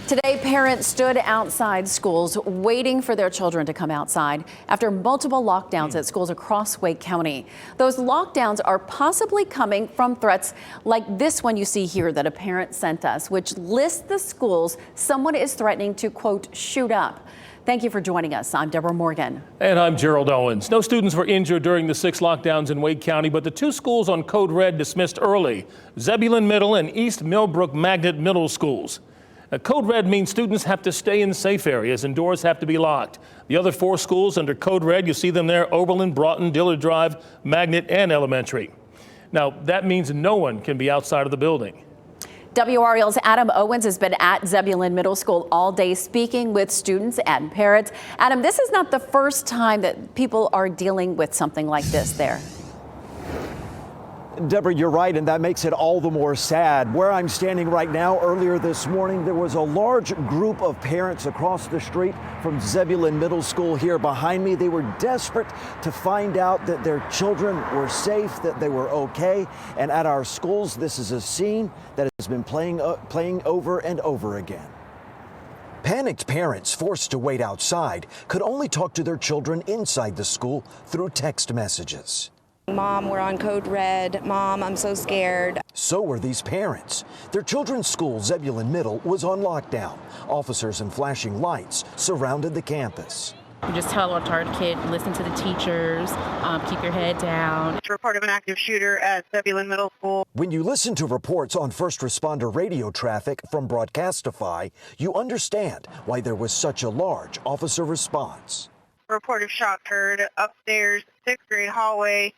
Today, parents stood outside schools waiting for their children to come outside after multiple lockdowns at schools across Wake County. Those lockdowns are possibly coming from threats like this one you see here that a parent sent us, which lists the schools someone is threatening to, quote, shoot up. Thank you for joining us. I'm Deborah Morgan. And I'm Gerald Owens. No students were injured during the 6 lockdowns in Wake County, but the 2 schools on Code Red dismissed early, Zebulon Middle and East Millbrook Magnet Middle Schools. Code Red means students have to stay in safe areas and doors have to be locked. The other 4 schools under Code Red, you see them there, Oberlin, Broughton, Dillard Drive, Magnet, and Elementary. Now, that means no one can be outside of the building. WRL's Adam Owens has been at Zebulon Middle School all day speaking with students and parents. Adam, this is not the first time that people are dealing with something like this there. Deborah, you're right, and that makes it all the more sad. Where I'm standing right now, earlier this morning, there was a large group of parents across the street from Zebulon Middle School here behind me. They were desperate to find out that their children were safe, that they were okay. And at our schools, this is a scene that has been playing over and over again. Panicked parents forced to wait outside could only talk to their children inside the school through text messages. Mom, we're on Code Red. Mom, I'm so scared. So were these parents. Their children's school, Zebulon Middle, was on lockdown. Officers and flashing lights surrounded the campus. You just tell our kid, listen to the teachers, keep your head down. Report of an active shooter at Zebulon Middle School. When you listen to reports on first responder radio traffic from Broadcastify, you understand why there was such a large officer response. Report of shots heard upstairs, 6th grade hallway.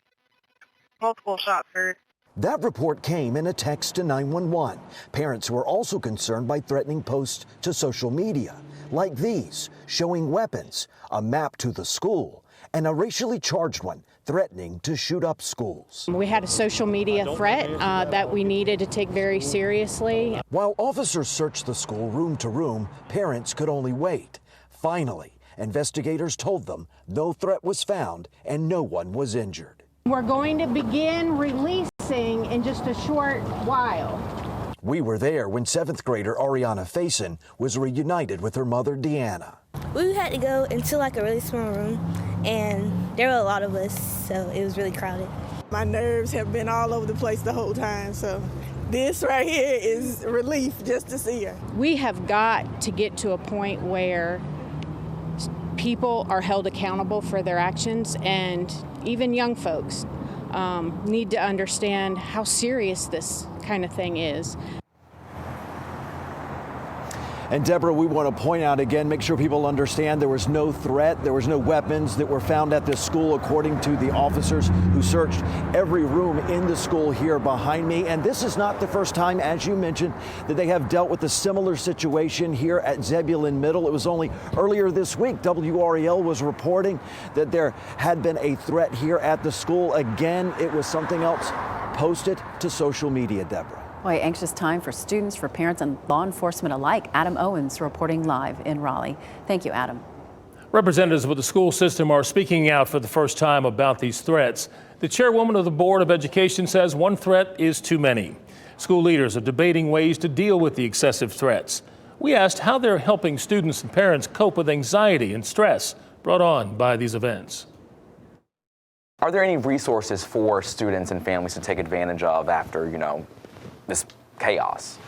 Multiple shots heard. That report came in a text to 911. Parents were also concerned by threatening posts to social media, like these, showing weapons, a map to the school, and a racially charged one threatening to shoot up schools. We had a social media threat that we needed to take very seriously. While officers searched the school room to room, parents could only wait. Finally, investigators told them no threat was found and no one was injured. We're going to begin releasing in just a short while. We were there when 7th grader Ariana Faison was reunited with her mother, Deanna. We had to go into like a really small room, and there were a lot of us, so it was really crowded. My nerves have been all over the place the whole time, so this right here is relief just to see her. We have got to get to a point where people are held accountable for their actions, and even young folks need to understand how serious this kind of thing is. And Deborah, we want to point out again, make sure people understand there was no threat, there was no weapons that were found at this school, according to the officers who searched every room in the school here behind me. And this is not the first time, as you mentioned, that they have dealt with a similar situation here at Zebulon Middle. It was only earlier this week, WREL was reporting that there had been a threat here at the school. Again, it was something else posted to social media, Deborah. Boy, anxious time for students, for parents, and law enforcement alike. Adam Owens reporting live in Raleigh. Thank you, Adam. Representatives with the school system are speaking out for the first time about these threats. The chairwoman of the Board of Education says one threat is too many. School leaders are debating ways to deal with the excessive threats. We asked how they're helping students and parents cope with anxiety and stress brought on by these events. Are there any resources for students and families to take advantage of after, this chaos?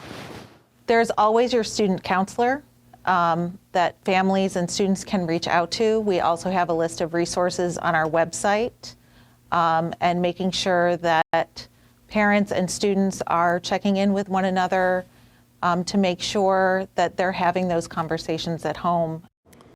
There's always your student counselor that families and students can reach out to. We also have a list of resources on our website, and making sure that parents and students are checking in with one another to make sure that they're having those conversations at home